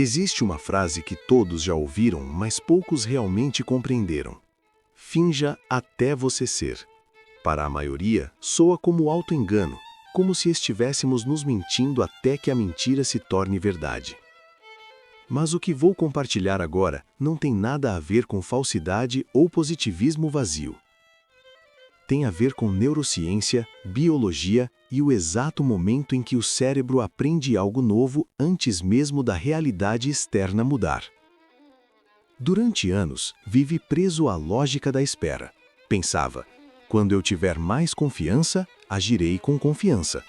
Existe uma frase que todos já ouviram, mas poucos realmente compreenderam. Finja até você ser. Para a maioria, soa como auto-engano, como se estivéssemos nos mentindo até que a mentira se torne verdade. Mas o que vou compartilhar agora não tem nada a ver com falsidade ou positivismo vazio. Tem a ver com neurociência, biologia e o exato momento em que o cérebro aprende algo novo antes mesmo da realidade externa mudar. Durante anos, vive preso à lógica da espera. Pensava, quando eu tiver mais confiança, agirei com confiança.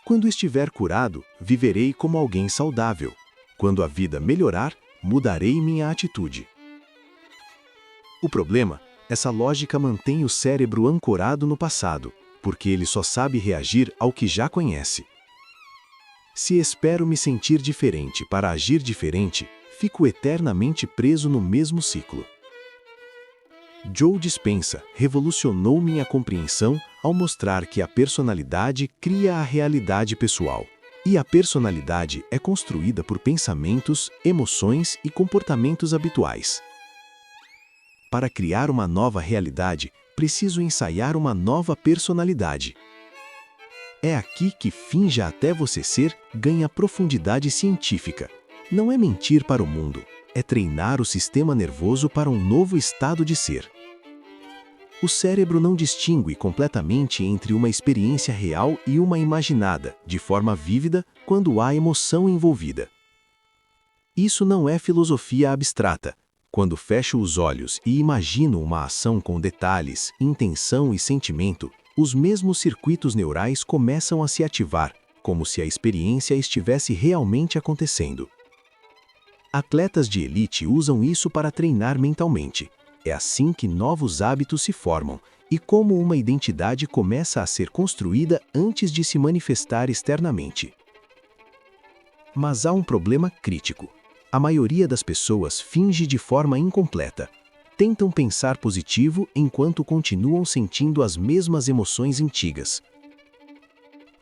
Quando estiver curado, viverei como alguém saudável. Quando a vida melhorar, mudarei minha atitude. O problema, essa lógica mantém o cérebro ancorado no passado, porque ele só sabe reagir ao que já conhece. Se espero me sentir diferente para agir diferente, fico eternamente preso no mesmo ciclo. Joe Dispenza revolucionou minha compreensão ao mostrar que a personalidade cria a realidade pessoal. E a personalidade é construída por pensamentos, emoções e comportamentos habituais. Para criar uma nova realidade, preciso ensaiar uma nova personalidade. É aqui que finja até você ser ganha profundidade científica. Não é mentir para o mundo, é treinar o sistema nervoso para um novo estado de ser. O cérebro não distingue completamente entre uma experiência real e uma imaginada, de forma vívida, quando há emoção envolvida. Isso não é filosofia abstrata. Quando fecho os olhos e imagino uma ação com detalhes, intenção e sentimento, os mesmos circuitos neurais começam a se ativar, como se a experiência estivesse realmente acontecendo. Atletas de elite usam isso para treinar mentalmente. É assim que novos hábitos se formam e como uma identidade começa a ser construída antes de se manifestar externamente. Mas há um problema crítico. A maioria das pessoas finge de forma incompleta. Tentam pensar positivo enquanto continuam sentindo as mesmas emoções antigas.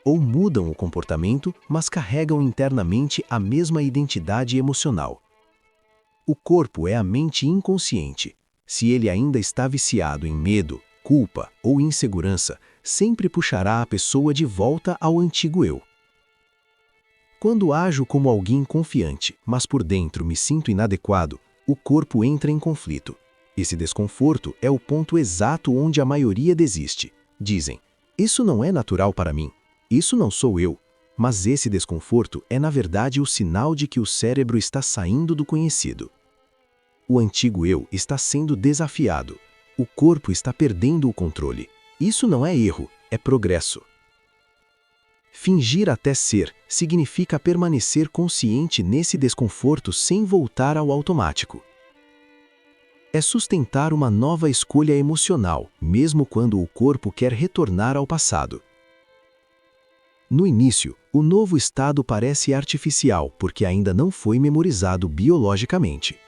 Ou mudam o comportamento, mas carregam internamente a mesma identidade emocional. O corpo é a mente inconsciente. Se ele ainda está viciado em medo, culpa ou insegurança, sempre puxará a pessoa de volta ao antigo eu. Quando ajo como alguém confiante, mas por dentro me sinto inadequado, o corpo entra em conflito. Esse desconforto é o ponto exato onde a maioria desiste. Dizem, isso não é natural para mim, isso não sou eu. Mas esse desconforto é na verdade o sinal de que o cérebro está saindo do conhecido. O antigo eu está sendo desafiado. O corpo está perdendo o controle. Isso não é erro, é progresso. Fingir até ser significa permanecer consciente nesse desconforto sem voltar ao automático. É sustentar uma nova escolha emocional, mesmo quando o corpo quer retornar ao passado. No início, o novo estado parece artificial porque ainda não foi memorizado biologicamente.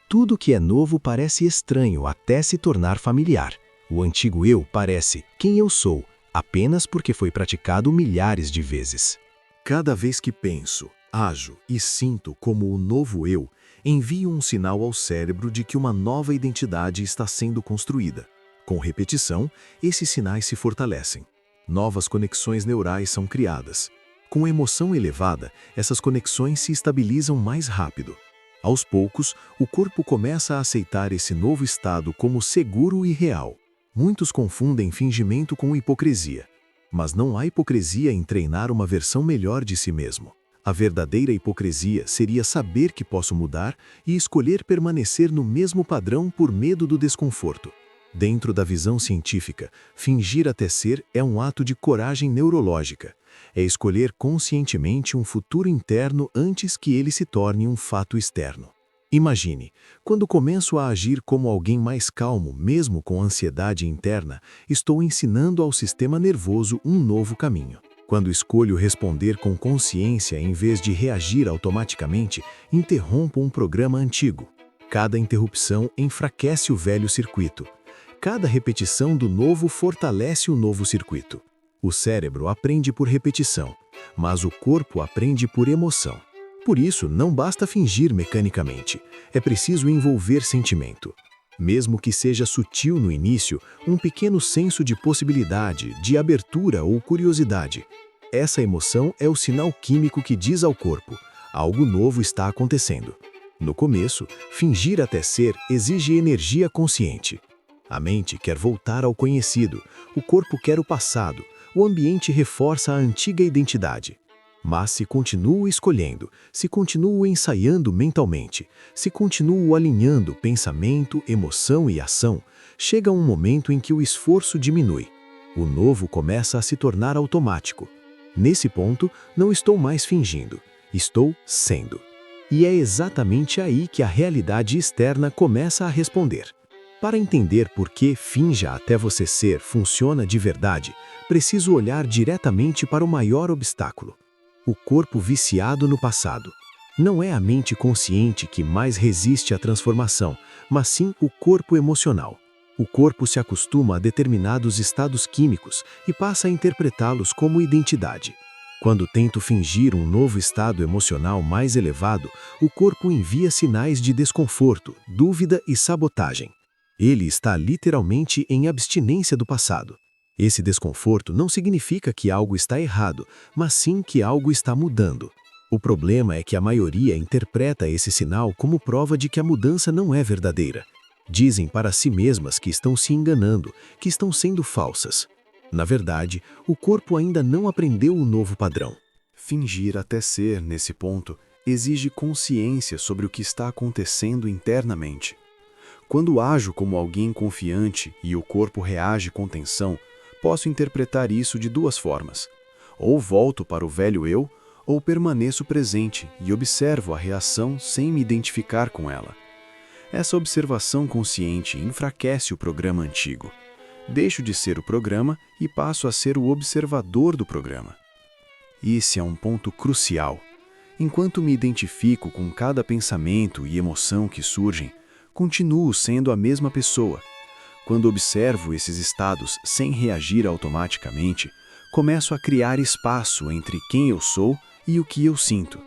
Tudo que é novo parece estranho até se tornar familiar. O antigo eu parece quem eu sou, apenas porque foi praticado milhares de vezes. Cada vez que penso, ajo e sinto como o novo eu, envio um sinal ao cérebro de que uma nova identidade está sendo construída. Com repetição, esses sinais se fortalecem. Novas conexões neurais são criadas. Com emoção elevada, essas conexões se estabilizam mais rápido. Aos poucos, o corpo começa a aceitar esse novo estado como seguro e real. Muitos confundem fingimento com hipocrisia. Mas não há hipocrisia em treinar uma versão melhor de si mesmo. A verdadeira hipocrisia seria saber que posso mudar e escolher permanecer no mesmo padrão por medo do desconforto. Dentro da visão científica, fingir até ser é um ato de coragem neurológica. É escolher conscientemente um futuro interno antes que ele se torne um fato externo. Imagine, quando começo a agir como alguém mais calmo, mesmo com ansiedade interna, estou ensinando ao sistema nervoso um novo caminho. Quando escolho responder com consciência em vez de reagir automaticamente, interrompo um programa antigo. Cada interrupção enfraquece o velho circuito. Cada repetição do novo fortalece o novo circuito. O cérebro aprende por repetição, mas o corpo aprende por emoção. Por isso, não basta fingir mecanicamente, é preciso envolver sentimento. Mesmo que seja sutil no início, um pequeno senso de possibilidade, de abertura ou curiosidade. Essa emoção é o sinal químico que diz ao corpo: algo novo está acontecendo. No começo, fingir até ser exige energia consciente. A mente quer voltar ao conhecido, o corpo quer o passado, o ambiente reforça a antiga identidade. Mas se continuo escolhendo, se continuo ensaiando mentalmente, se continuo alinhando pensamento, emoção e ação, chega um momento em que o esforço diminui. O novo começa a se tornar automático. Nesse ponto, não estou mais fingindo, estou sendo. E é exatamente aí que a realidade externa começa a responder. Para entender por que finja até você ser funciona de verdade, preciso olhar diretamente para o maior obstáculo: o corpo viciado no passado. Não é a mente consciente que mais resiste à transformação, mas sim o corpo emocional. O corpo se acostuma a determinados estados químicos e passa a interpretá-los como identidade. Quando tento fingir um novo estado emocional mais elevado, o corpo envia sinais de desconforto, dúvida e sabotagem. Ele está literalmente em abstinência do passado. Esse desconforto não significa que algo está errado, mas sim que algo está mudando. O problema é que a maioria interpreta esse sinal como prova de que a mudança não é verdadeira. Dizem para si mesmas que estão se enganando, que estão sendo falsas. Na verdade, o corpo ainda não aprendeu o novo padrão. Fingir até ser, nesse ponto, exige consciência sobre o que está acontecendo internamente. Quando ajo como alguém confiante e o corpo reage com tensão, posso interpretar isso de duas formas. Ou volto para o velho eu, ou permaneço presente e observo a reação sem me identificar com ela. Essa observação consciente enfraquece o programa antigo. Deixo de ser o programa e passo a ser o observador do programa. Esse é um ponto crucial. Enquanto me identifico com cada pensamento e emoção que surgem, continuo sendo a mesma pessoa. Quando observo esses estados sem reagir automaticamente, começo a criar espaço entre quem eu sou e o que eu sinto.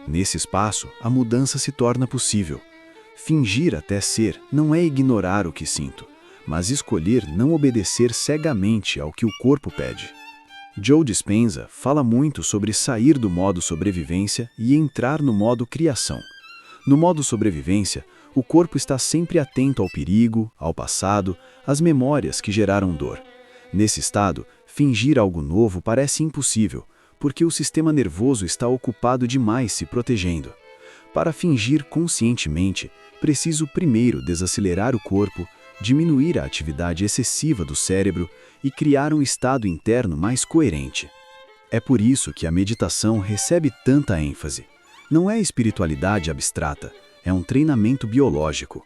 Nesse espaço, a mudança se torna possível. Fingir até ser não é ignorar o que sinto, mas escolher não obedecer cegamente ao que o corpo pede. Joe Dispenza fala muito sobre sair do modo sobrevivência e entrar no modo criação. No modo sobrevivência, o corpo está sempre atento ao perigo, ao passado, às memórias que geraram dor. Nesse estado, fingir algo novo parece impossível, porque o sistema nervoso está ocupado demais se protegendo. Para fingir conscientemente, preciso primeiro desacelerar o corpo, diminuir a atividade excessiva do cérebro e criar um estado interno mais coerente. É por isso que a meditação recebe tanta ênfase. Não é espiritualidade abstrata, é um treinamento biológico.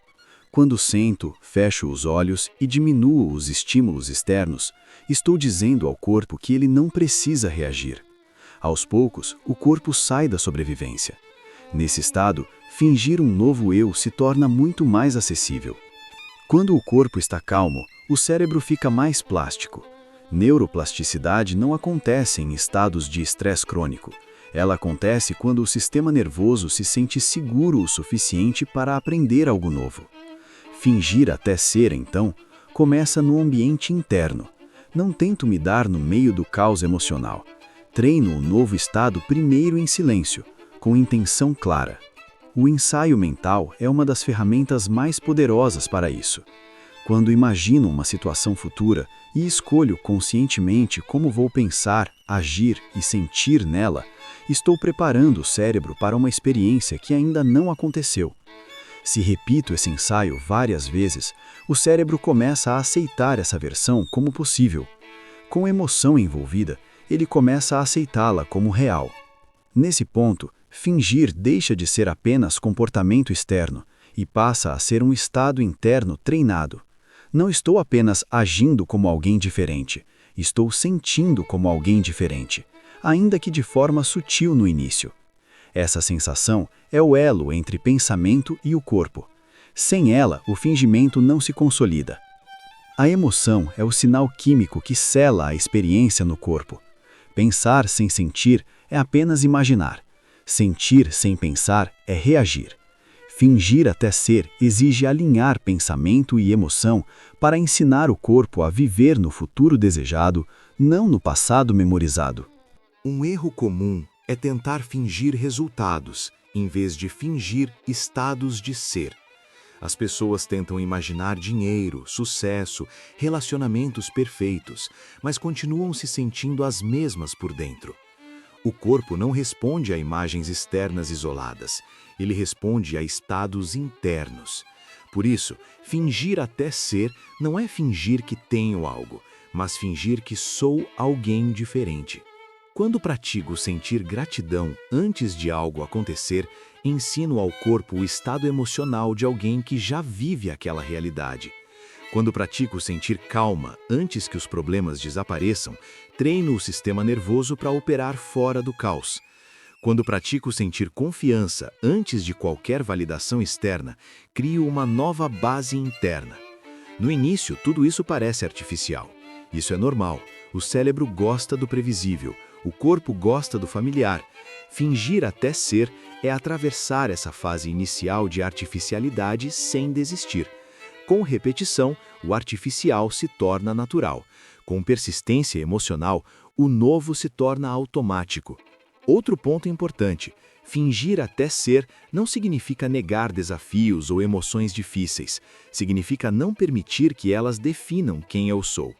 Quando sento, fecho os olhos e diminuo os estímulos externos, estou dizendo ao corpo que ele não precisa reagir. Aos poucos, o corpo sai da sobrevivência. Nesse estado, fingir um novo eu se torna muito mais acessível. Quando o corpo está calmo, o cérebro fica mais plástico. Neuroplasticidade não acontece em estados de estresse crônico. Ela acontece quando o sistema nervoso se sente seguro o suficiente para aprender algo novo. Fingir até ser, então, começa no ambiente interno. Não tento me dar no meio do caos emocional. Treino o novo estado primeiro em silêncio, com intenção clara. O ensaio mental é uma das ferramentas mais poderosas para isso. Quando imagino uma situação futura e escolho conscientemente como vou pensar, agir e sentir nela, estou preparando o cérebro para uma experiência que ainda não aconteceu. Se repito esse ensaio várias vezes, o cérebro começa a aceitar essa versão como possível. Com emoção envolvida, ele começa a aceitá-la como real. Nesse ponto, fingir deixa de ser apenas comportamento externo e passa a ser um estado interno treinado. Não estou apenas agindo como alguém diferente, estou sentindo como alguém diferente, ainda que de forma sutil no início. Essa sensação é o elo entre pensamento e o corpo. Sem ela, o fingimento não se consolida. A emoção é o sinal químico que sela a experiência no corpo. Pensar sem sentir é apenas imaginar. Sentir sem pensar é reagir. Fingir até ser exige alinhar pensamento e emoção para ensinar o corpo a viver no futuro desejado, não no passado memorizado. Um erro comum é tentar fingir resultados, em vez de fingir estados de ser. As pessoas tentam imaginar dinheiro, sucesso, relacionamentos perfeitos, mas continuam se sentindo as mesmas por dentro. O corpo não responde a imagens externas isoladas, ele responde a estados internos. Por isso, fingir até ser não é fingir que tenho algo, mas fingir que sou alguém diferente. Quando pratico sentir gratidão antes de algo acontecer, ensino ao corpo o estado emocional de alguém que já vive aquela realidade. Quando pratico sentir calma antes que os problemas desapareçam, treino o sistema nervoso para operar fora do caos. Quando pratico sentir confiança antes de qualquer validação externa, crio uma nova base interna. No início, tudo isso parece artificial. Isso é normal. O cérebro gosta do previsível, o corpo gosta do familiar. Fingir até ser é atravessar essa fase inicial de artificialidade sem desistir. Com repetição, o artificial se torna natural. Com persistência emocional, o novo se torna automático. Outro ponto importante: fingir até ser não significa negar desafios ou emoções difíceis. Significa não permitir que elas definam quem eu sou.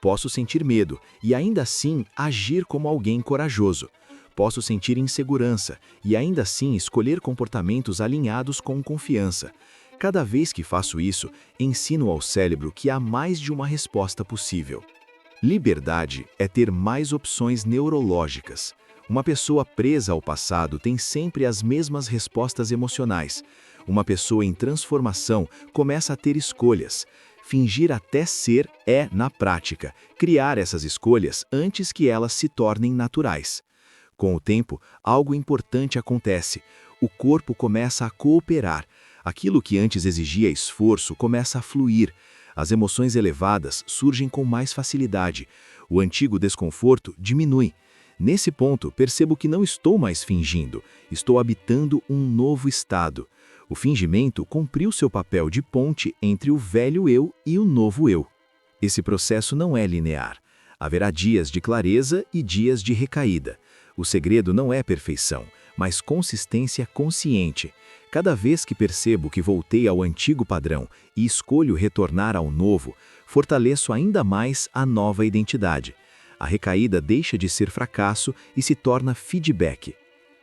Posso sentir medo e ainda assim agir como alguém corajoso. Posso sentir insegurança e ainda assim escolher comportamentos alinhados com confiança. Cada vez que faço isso, ensino ao cérebro que há mais de uma resposta possível. Liberdade é ter mais opções neurológicas. Uma pessoa presa ao passado tem sempre as mesmas respostas emocionais. Uma pessoa em transformação começa a ter escolhas. Fingir até ser é, na prática, criar essas escolhas antes que elas se tornem naturais. Com o tempo, algo importante acontece. O corpo começa a cooperar. Aquilo que antes exigia esforço começa a fluir. As emoções elevadas surgem com mais facilidade. O antigo desconforto diminui. Nesse ponto, percebo que não estou mais fingindo, estou habitando um novo estado. O fingimento cumpriu seu papel de ponte entre o velho eu e o novo eu. Esse processo não é linear. Haverá dias de clareza e dias de recaída. O segredo não é perfeição, mas consistência consciente. Cada vez que percebo que voltei ao antigo padrão e escolho retornar ao novo, fortaleço ainda mais a nova identidade. A recaída deixa de ser fracasso e se torna feedback.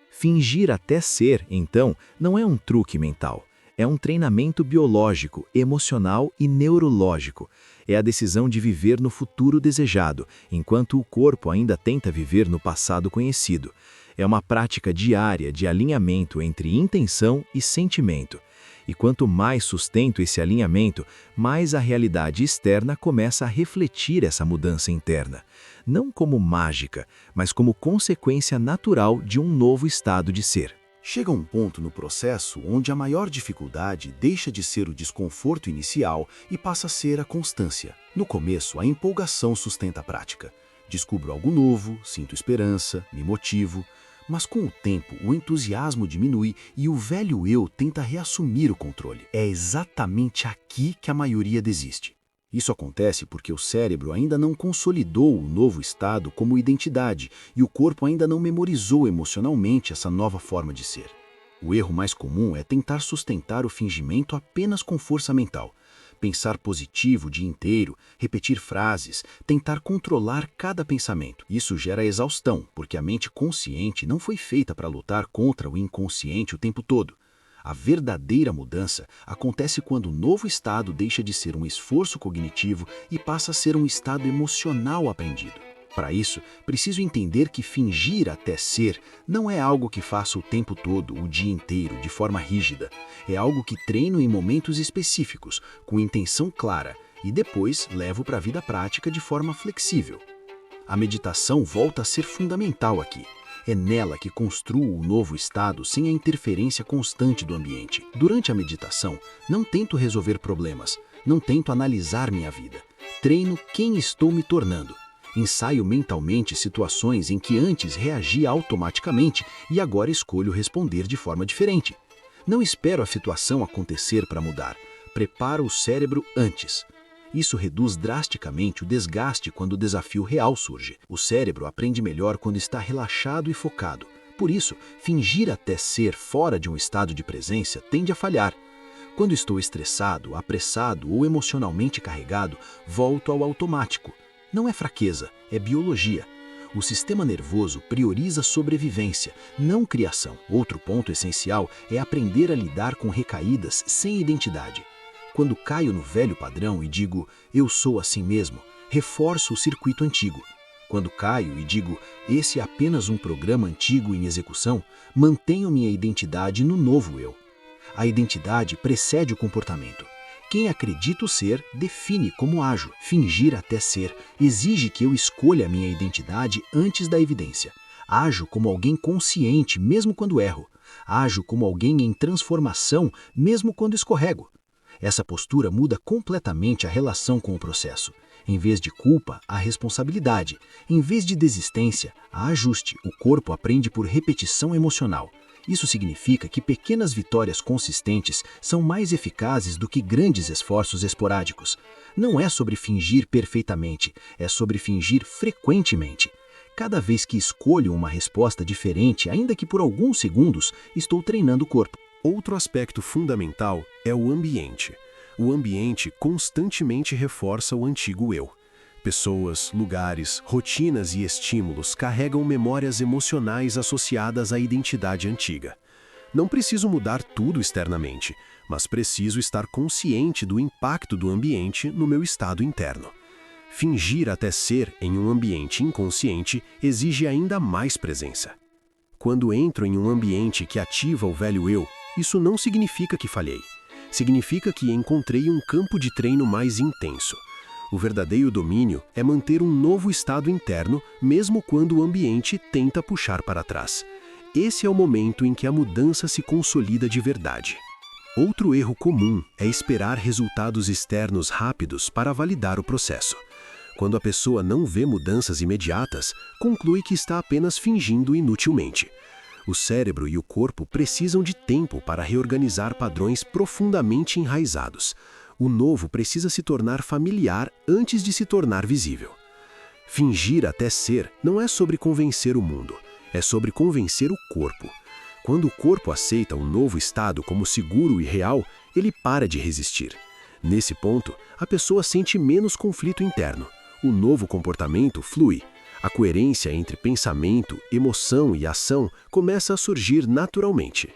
Fingir até ser, então, não é um truque mental. É um treinamento biológico, emocional e neurológico. É a decisão de viver no futuro desejado, enquanto o corpo ainda tenta viver no passado conhecido. É uma prática diária de alinhamento entre intenção e sentimento. E quanto mais sustento esse alinhamento, mais a realidade externa começa a refletir essa mudança interna. Não como mágica, mas como consequência natural de um novo estado de ser. Chega um ponto no processo onde a maior dificuldade deixa de ser o desconforto inicial e passa a ser a constância. No começo, a empolgação sustenta a prática. Descubro algo novo, sinto esperança, me motivo. Mas com o tempo, o entusiasmo diminui e o velho eu tenta reassumir o controle. É exatamente aqui que a maioria desiste. Isso acontece porque o cérebro ainda não consolidou o novo estado como identidade e o corpo ainda não memorizou emocionalmente essa nova forma de ser. O erro mais comum é tentar sustentar o fingimento apenas com força mental. Pensar positivo o dia inteiro, repetir frases, tentar controlar cada pensamento. Isso gera exaustão, porque a mente consciente não foi feita para lutar contra o inconsciente o tempo todo. A verdadeira mudança acontece quando o novo estado deixa de ser um esforço cognitivo e passa a ser um estado emocional aprendido. Para isso, preciso entender que fingir até ser não é algo que faço o tempo todo, o dia inteiro, de forma rígida. É algo que treino em momentos específicos, com intenção clara, e depois levo para a vida prática de forma flexível. A meditação volta a ser fundamental aqui. É nela que construo o novo estado sem a interferência constante do ambiente. Durante a meditação, não tento resolver problemas, não tento analisar minha vida. Treino quem estou me tornando. Ensaio mentalmente situações em que antes reagia automaticamente e agora escolho responder de forma diferente. Não espero a situação acontecer para mudar. Preparo o cérebro antes. Isso reduz drasticamente o desgaste quando o desafio real surge. O cérebro aprende melhor quando está relaxado e focado. Por isso, fingir até ser fora de um estado de presença tende a falhar. Quando estou estressado, apressado ou emocionalmente carregado, volto ao automático. Não é fraqueza, é biologia. O sistema nervoso prioriza sobrevivência, não criação. Outro ponto essencial é aprender a lidar com recaídas sem identidade. Quando caio no velho padrão e digo, eu sou assim mesmo, reforço o circuito antigo. Quando caio e digo, esse é apenas um programa antigo em execução, mantenho minha identidade no novo eu. A identidade precede o comportamento. Quem acredito ser, define como ajo. Fingir até ser exige que eu escolha a minha identidade antes da evidência. Ajo como alguém consciente, mesmo quando erro. Ajo como alguém em transformação, mesmo quando escorrego. Essa postura muda completamente a relação com o processo. Em vez de culpa, há responsabilidade. Em vez de desistência, há ajuste. O corpo aprende por repetição emocional. Isso significa que pequenas vitórias consistentes são mais eficazes do que grandes esforços esporádicos. Não é sobre fingir perfeitamente, é sobre fingir frequentemente. Cada vez que escolho uma resposta diferente, ainda que por alguns segundos, estou treinando o corpo. Outro aspecto fundamental é o ambiente. O ambiente constantemente reforça o antigo eu. Pessoas, lugares, rotinas e estímulos carregam memórias emocionais associadas à identidade antiga. Não preciso mudar tudo externamente, mas preciso estar consciente do impacto do ambiente no meu estado interno. Fingir até ser em um ambiente inconsciente exige ainda mais presença. Quando entro em um ambiente que ativa o velho eu, isso não significa que falhei. Significa que encontrei um campo de treino mais intenso. O verdadeiro domínio é manter um novo estado interno, mesmo quando o ambiente tenta puxar para trás. Esse é o momento em que a mudança se consolida de verdade. Outro erro comum é esperar resultados externos rápidos para validar o processo. Quando a pessoa não vê mudanças imediatas, conclui que está apenas fingindo inutilmente. O cérebro e o corpo precisam de tempo para reorganizar padrões profundamente enraizados. O novo precisa se tornar familiar antes de se tornar visível. Fingir até ser não é sobre convencer o mundo, é sobre convencer o corpo. Quando o corpo aceita um novo estado como seguro e real, ele para de resistir. Nesse ponto, a pessoa sente menos conflito interno. O novo comportamento flui. A coerência entre pensamento, emoção e ação começa a surgir naturalmente.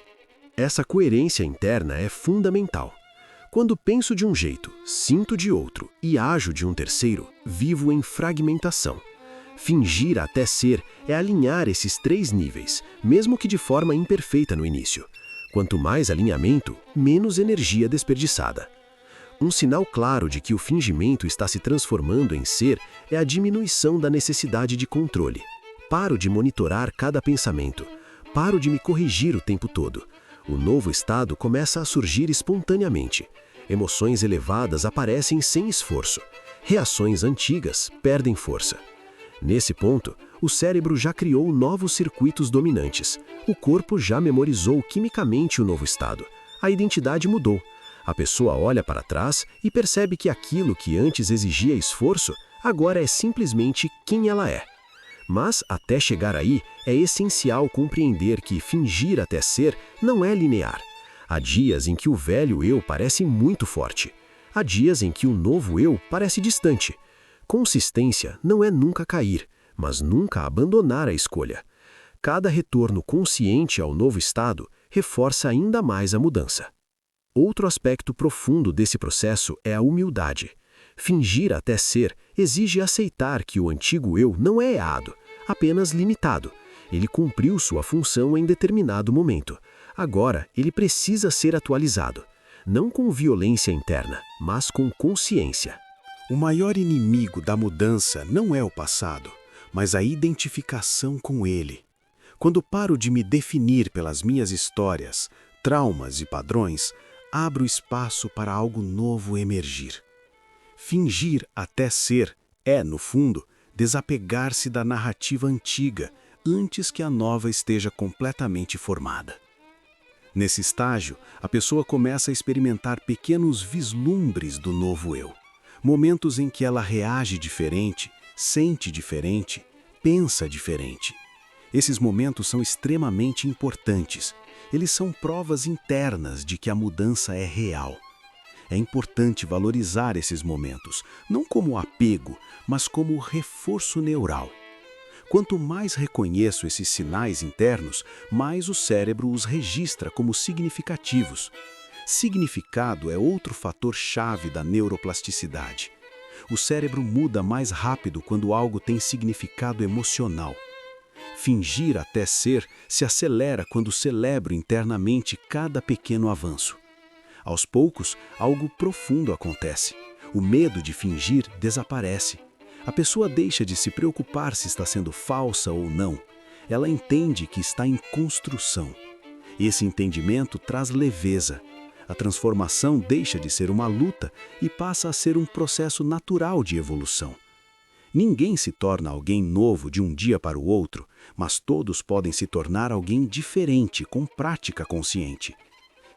Essa coerência interna é fundamental. Quando penso de um jeito, sinto de outro e ajo de um terceiro, vivo em fragmentação. Fingir até ser é alinhar esses três níveis, mesmo que de forma imperfeita no início. Quanto mais alinhamento, menos energia desperdiçada. Um sinal claro de que o fingimento está se transformando em ser é a diminuição da necessidade de controle. Paro de monitorar cada pensamento. Paro de me corrigir o tempo todo. O novo estado começa a surgir espontaneamente. Emoções elevadas aparecem sem esforço. Reações antigas perdem força. Nesse ponto, o cérebro já criou novos circuitos dominantes. O corpo já memorizou quimicamente o novo estado. A identidade mudou. A pessoa olha para trás e percebe que aquilo que antes exigia esforço, agora é simplesmente quem ela é. Mas, até chegar aí, é essencial compreender que fingir até ser não é linear. Há dias em que o velho eu parece muito forte. Há dias em que o novo eu parece distante. Consistência não é nunca cair, mas nunca abandonar a escolha. Cada retorno consciente ao novo estado reforça ainda mais a mudança. Outro aspecto profundo desse processo é a humildade. Fingir até ser exige aceitar que o antigo eu não é errado, apenas limitado. Ele cumpriu sua função em determinado momento. Agora, ele precisa ser atualizado. Não com violência interna, mas com consciência. O maior inimigo da mudança não é o passado, mas a identificação com ele. Quando paro de me definir pelas minhas histórias, traumas e padrões, abro espaço para algo novo emergir. Fingir até ser é, no fundo, desapegar-se da narrativa antiga antes que a nova esteja completamente formada. Nesse estágio, a pessoa começa a experimentar pequenos vislumbres do novo eu, momentos em que ela reage diferente, sente diferente, pensa diferente. Esses momentos são extremamente importantes. Eles são provas internas de que a mudança é real. É importante valorizar esses momentos, não como apego, mas como reforço neural. Quanto mais reconheço esses sinais internos, mais o cérebro os registra como significativos. Significado é outro fator-chave da neuroplasticidade. O cérebro muda mais rápido quando algo tem significado emocional. Fingir até ser se acelera quando celebro internamente cada pequeno avanço. Aos poucos, algo profundo acontece. O medo de fingir desaparece. A pessoa deixa de se preocupar se está sendo falsa ou não. Ela entende que está em construção. Esse entendimento traz leveza. A transformação deixa de ser uma luta e passa a ser um processo natural de evolução. Ninguém se torna alguém novo de um dia para o outro, mas todos podem se tornar alguém diferente com prática consciente.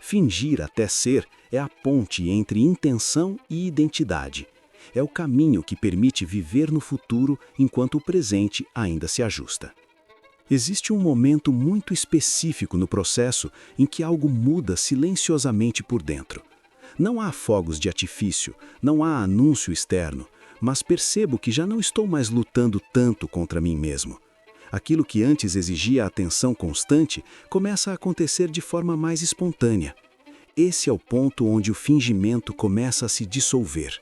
Fingir até ser é a ponte entre intenção e identidade. É o caminho que permite viver no futuro enquanto o presente ainda se ajusta. Existe um momento muito específico no processo em que algo muda silenciosamente por dentro. Não há fogos de artifício, não há anúncio externo, mas percebo que já não estou mais lutando tanto contra mim mesmo. Aquilo que antes exigia atenção constante começa a acontecer de forma mais espontânea. Esse é o ponto onde o fingimento começa a se dissolver.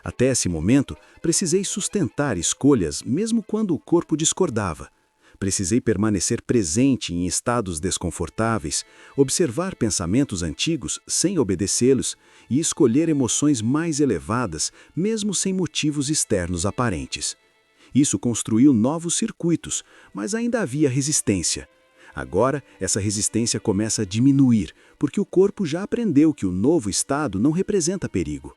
Até esse momento, precisei sustentar escolhas mesmo quando o corpo discordava. Precisei permanecer presente em estados desconfortáveis, observar pensamentos antigos sem obedecê-los e escolher emoções mais elevadas, mesmo sem motivos externos aparentes. Isso construiu novos circuitos, mas ainda havia resistência. Agora, essa resistência começa a diminuir, porque o corpo já aprendeu que o novo estado não representa perigo.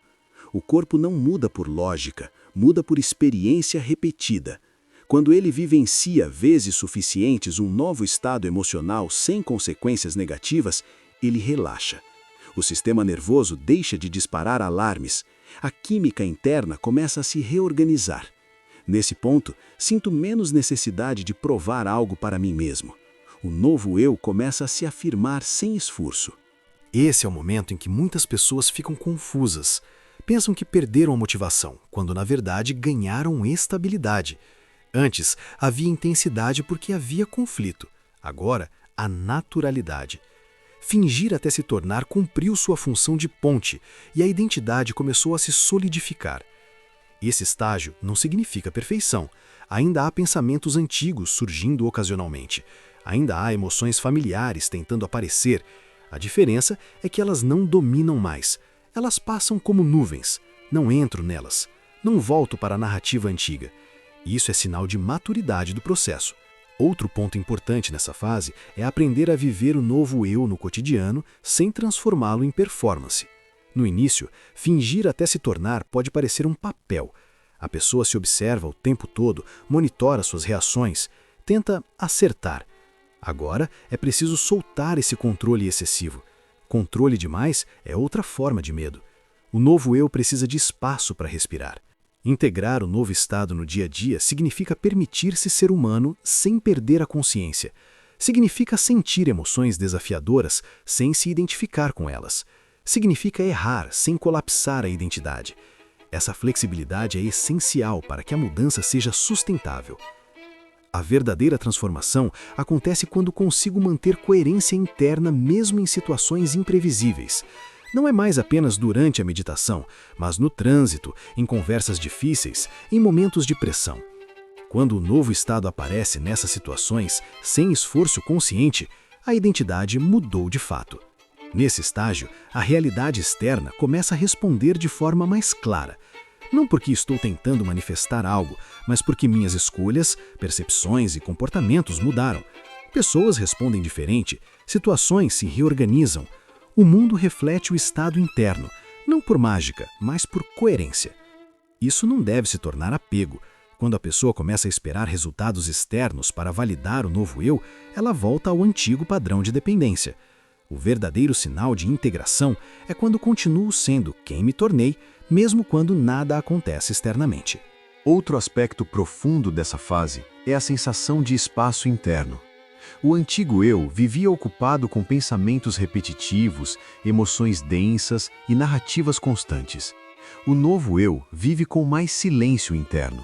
O corpo não muda por lógica, muda por experiência repetida. Quando ele vivencia vezes suficientes um novo estado emocional sem consequências negativas, ele relaxa. O sistema nervoso deixa de disparar alarmes. A química interna começa a se reorganizar. Nesse ponto, sinto menos necessidade de provar algo para mim mesmo. O novo eu começa a se afirmar sem esforço. Esse é o momento em que muitas pessoas ficam confusas. Pensam que perderam a motivação, quando na verdade ganharam estabilidade. Antes, havia intensidade porque havia conflito. Agora, a naturalidade. Fingir até se tornar cumpriu sua função de ponte e a identidade começou a se solidificar. Esse estágio não significa perfeição. Ainda há pensamentos antigos surgindo ocasionalmente. Ainda há emoções familiares tentando aparecer. A diferença é que elas não dominam mais. Elas passam como nuvens. Não entro nelas. Não volto para a narrativa antiga. Isso é sinal de maturidade do processo. Outro ponto importante nessa fase é aprender a viver o novo eu no cotidiano sem transformá-lo em performance. No início, fingir até se tornar pode parecer um papel. A pessoa se observa o tempo todo, monitora suas reações, tenta acertar. Agora é preciso soltar esse controle excessivo. Controle demais é outra forma de medo. O novo eu precisa de espaço para respirar. Integrar o novo estado no dia a dia significa permitir-se ser humano sem perder a consciência. Significa sentir emoções desafiadoras sem se identificar com elas. Significa errar sem colapsar a identidade. Essa flexibilidade é essencial para que a mudança seja sustentável. A verdadeira transformação acontece quando consigo manter coerência interna mesmo em situações imprevisíveis. Não é mais apenas durante a meditação, mas no trânsito, em conversas difíceis, em momentos de pressão. Quando o novo estado aparece nessas situações, sem esforço consciente, a identidade mudou de fato. Nesse estágio, a realidade externa começa a responder de forma mais clara. Não porque estou tentando manifestar algo, mas porque minhas escolhas, percepções e comportamentos mudaram. Pessoas respondem diferente, situações se reorganizam. O mundo reflete o estado interno, não por mágica, mas por coerência. Isso não deve se tornar apego. Quando a pessoa começa a esperar resultados externos para validar o novo eu, ela volta ao antigo padrão de dependência. O verdadeiro sinal de integração é quando continuo sendo quem me tornei, mesmo quando nada acontece externamente. Outro aspecto profundo dessa fase é a sensação de espaço interno. O antigo eu vivia ocupado com pensamentos repetitivos, emoções densas e narrativas constantes. O novo eu vive com mais silêncio interno.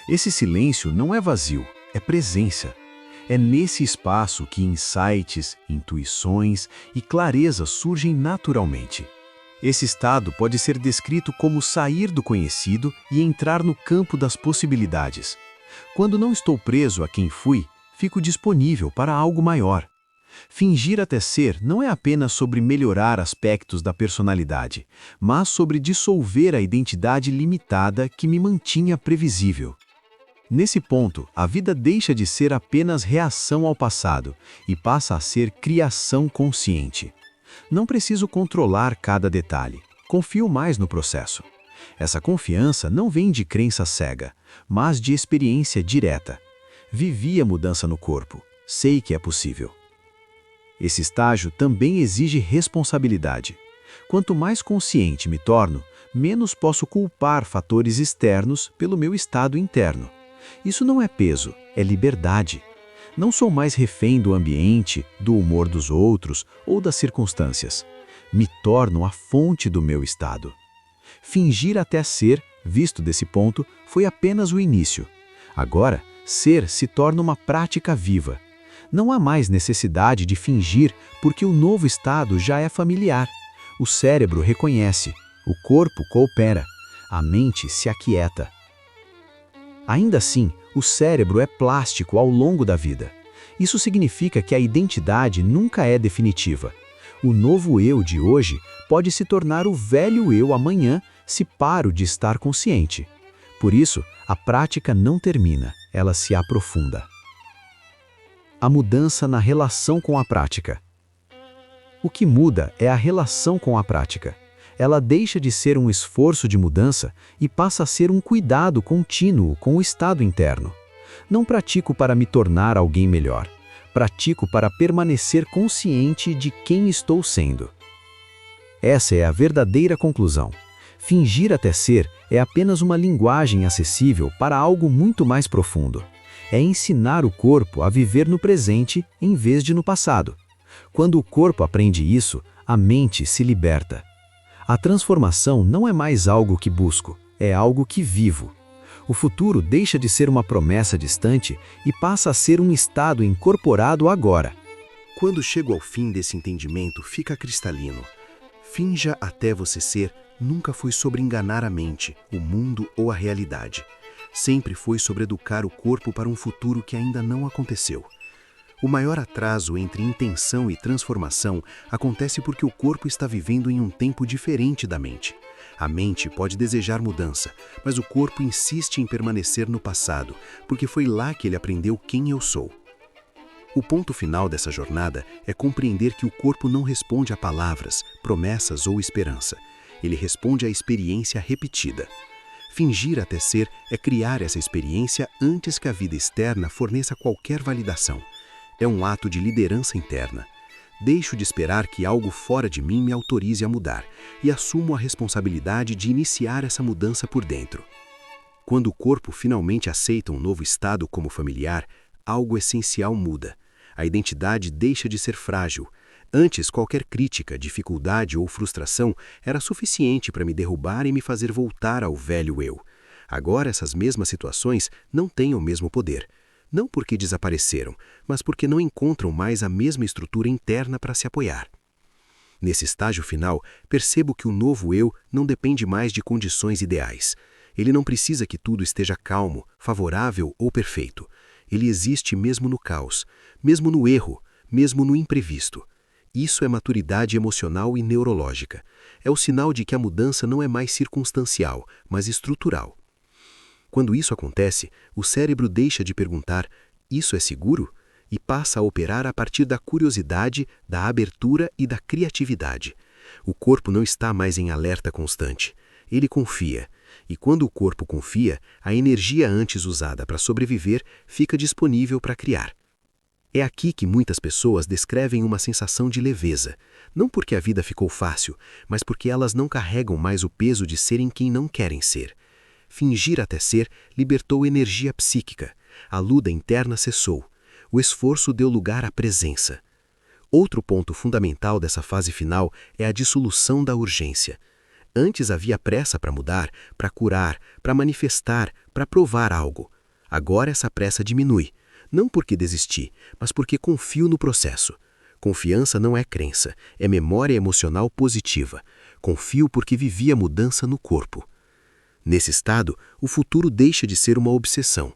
Esse silêncio não é vazio, é presença. É nesse espaço que insights, intuições e clareza surgem naturalmente. Esse estado pode ser descrito como sair do conhecido e entrar no campo das possibilidades. Quando não estou preso a quem fui, fico disponível para algo maior. Fingir até ser não é apenas sobre melhorar aspectos da personalidade, mas sobre dissolver a identidade limitada que me mantinha previsível. Nesse ponto, a vida deixa de ser apenas reação ao passado e passa a ser criação consciente. Não preciso controlar cada detalhe, confio mais no processo. Essa confiança não vem de crença cega, mas de experiência direta. Vivi a mudança no corpo, sei que é possível. Esse estágio também exige responsabilidade. Quanto mais consciente me torno, menos posso culpar fatores externos pelo meu estado interno. Isso não é peso, é liberdade. Não sou mais refém do ambiente, do humor dos outros ou das circunstâncias. Me torno a fonte do meu estado. Fingir até ser, visto desse ponto, foi apenas o início. Agora, ser se torna uma prática viva. Não há mais necessidade de fingir porque o novo estado já é familiar. O cérebro reconhece, o corpo coopera, a mente se aquieta. Ainda assim, o cérebro é plástico ao longo da vida. Isso significa que a identidade nunca é definitiva. O novo eu de hoje pode se tornar o velho eu amanhã se paro de estar consciente. Por isso, a prática não termina, ela se aprofunda. A mudança na relação com a prática. O que muda é a relação com a prática. Ela deixa de ser um esforço de mudança e passa a ser um cuidado contínuo com o estado interno. Não pratico para me tornar alguém melhor. Pratico para permanecer consciente de quem estou sendo. Essa é a verdadeira conclusão. Fingir até ser é apenas uma linguagem acessível para algo muito mais profundo. É ensinar o corpo a viver no presente em vez de no passado. Quando o corpo aprende isso, a mente se liberta. A transformação não é mais algo que busco, é algo que vivo. O futuro deixa de ser uma promessa distante e passa a ser um estado incorporado agora. Quando chego ao fim desse entendimento, fica cristalino. Finja até você ser nunca foi sobre enganar a mente, o mundo ou a realidade. Sempre foi sobre educar o corpo para um futuro que ainda não aconteceu. O maior atraso entre intenção e transformação acontece porque o corpo está vivendo em um tempo diferente da mente. A mente pode desejar mudança, mas o corpo insiste em permanecer no passado, porque foi lá que ele aprendeu quem eu sou. O ponto final dessa jornada é compreender que o corpo não responde a palavras, promessas ou esperança. Ele responde à experiência repetida. Fingir até ser é criar essa experiência antes que a vida externa forneça qualquer validação. É um ato de liderança interna. Deixo de esperar que algo fora de mim me autorize a mudar e assumo a responsabilidade de iniciar essa mudança por dentro. Quando o corpo finalmente aceita um novo estado como familiar, algo essencial muda. A identidade deixa de ser frágil. Antes, qualquer crítica, dificuldade ou frustração era suficiente para me derrubar e me fazer voltar ao velho eu. Agora, essas mesmas situações não têm o mesmo poder. Não porque desapareceram, mas porque não encontram mais a mesma estrutura interna para se apoiar. Nesse estágio final, percebo que o novo eu não depende mais de condições ideais. Ele não precisa que tudo esteja calmo, favorável ou perfeito. Ele existe mesmo no caos, mesmo no erro, mesmo no imprevisto. Isso é maturidade emocional e neurológica. É o sinal de que a mudança não é mais circunstancial, mas estrutural. Quando isso acontece, o cérebro deixa de perguntar "isso é seguro?" e passa a operar a partir da curiosidade, da abertura e da criatividade. O corpo não está mais em alerta constante. Ele confia. E quando o corpo confia, a energia antes usada para sobreviver fica disponível para criar. É aqui que muitas pessoas descrevem uma sensação de leveza, não porque a vida ficou fácil, mas porque elas não carregam mais o peso de serem quem não querem ser. Fingir até ser libertou energia psíquica, a luta interna cessou, o esforço deu lugar à presença. Outro ponto fundamental dessa fase final é a dissolução da urgência. Antes havia pressa para mudar, para curar, para manifestar, para provar algo. Agora essa pressa diminui. Não porque desisti, mas porque confio no processo. Confiança não é crença, é memória emocional positiva. Confio porque vivi a mudança no corpo. Nesse estado, o futuro deixa de ser uma obsessão.